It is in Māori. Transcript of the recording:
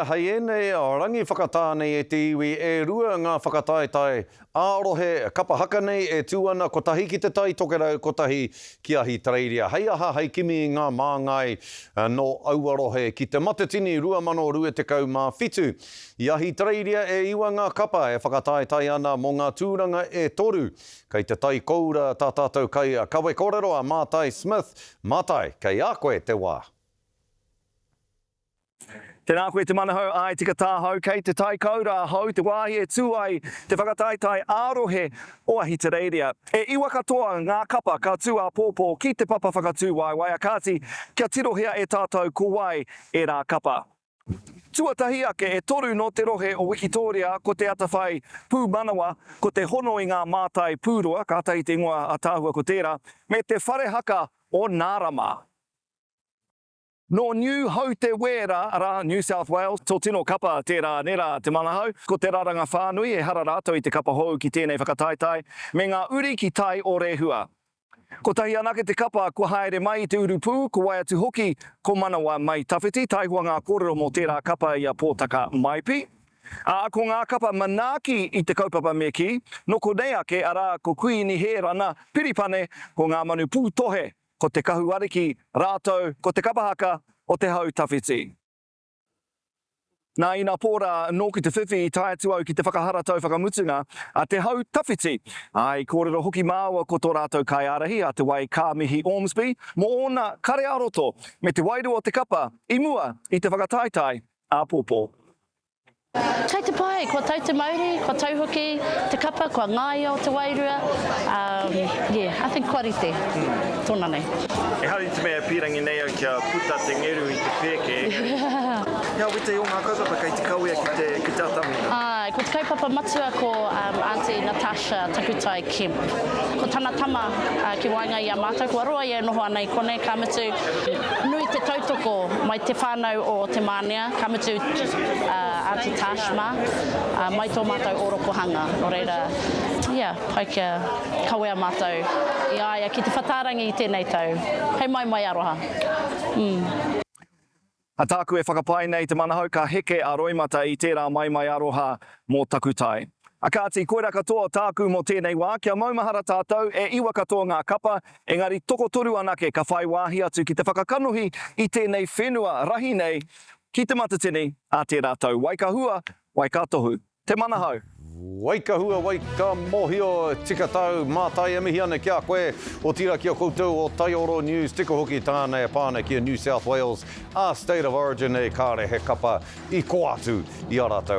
Hei ene o rangi whakatāne e te iwi e rua ngā whakataetai ārohe kapa haka nei e tūana kotahi ki te tai tokerau kotahi ki ahi tareiria. Hei aha hei kimi ngā māngai no Auarohe ki te matatini 2025 i ahi tareiria e iwa ngā kapa e whakataetai ana mō ngā tūranga e toru. Kei te tai koura tā tātou kai a kawe kōrero a Mātai Smith. Mātai, kei a koe te wā. Tēnā koe te manahau ai tika tāhau kei te tai kaura hau te wāhi e tūai te whakataetai ārohe o ahi te reiria. E iwa katoa ngā kapa ka tū a pōpō ki te papa whakatū wai a kāti kia tirohia e tātou ko wai e rā kapa. Tuatahi ake e toru no te rohe o Wikitoria ko te atawhai pū manawa ko te hono i ngā mātai pūroa, kātai te ingoa a tāhua ko tērā, me te whare haka o Nārama. No New Haute Wera ara New South Wales, tō tino kapa tērā nera te manahau, ko te raranga whānui e hara rātou i te kapa hou ki tēnei whakataetai, me ngā uri ki tai o rehua. Ko tahi anake te kapa kua haere mai te urupū, ko wai atu hoki ko manawa mai tawhiti, taihua ngā kōrero mō tērā kapa i a pōtaka maipi. Ko ngā kapa manaaki i te kaupapa me ki, no ko nei ake ara ko kui ni he rana piripane ko ngā manu pūtohe, ko te kahu ariki rātou, ko te kapahaka o te hau tawhiti. Nā ina pōra nō ki te whiwhi i tae atu au ki te whakahara tau whakamutunga a te hau tawhiti. Ai kōrero hoki māua ko tō rātou kai arahi a te wai Kāmihi Ormsby, mō ōna kare aroto me te wairu o te kapa i mua i te whakataetai a pōpō. Kei te pai, kua tau te mauri, kua tau hoki, te kapa, kua ngāia o te wairua. I think kua rite, tōna nei. E hari te mea pirangi nei au kia puta te ngeru i te pēke. Ia wite o ngā kaupapa kei te kauia ki te atamina. Ko te kaupapa matua ko Auntie Natasha Takutai Kemp. Ko tana tama ki wainga i a mātou, kua roa i e noho ana i kone, ka mutu nui te tautoko mai te whānau o te mānia, ka mutu Auntie Tashma, mai tō mātou orokohanga. No reira, pai kia kawea mātou i aia ki te whatarangi i tēnei tau. Hei mai aroha. A tāku e whakapai nei te manahau ka heke a roimata i tērā mai aroha mō takutai. A kāti koera katoa tāku mō tēnei wā, kia maumahara tātou e iwa katoa ngā kapa, engari toko toru anake ka whai wāhi atu ki te whakakanohi i tēnei whenua rahi nei ki te matatini a te rātou. Waikahua, waikatohu. Te manahau. Waikahua, waika mohio, tika tau, mātai e mihi ana kia koe, o tira kia koutou o Taioro News, tika hoki tānei a pāne kia New South Wales, a State of Origin e kāre he kapa i ko atu i a rātou.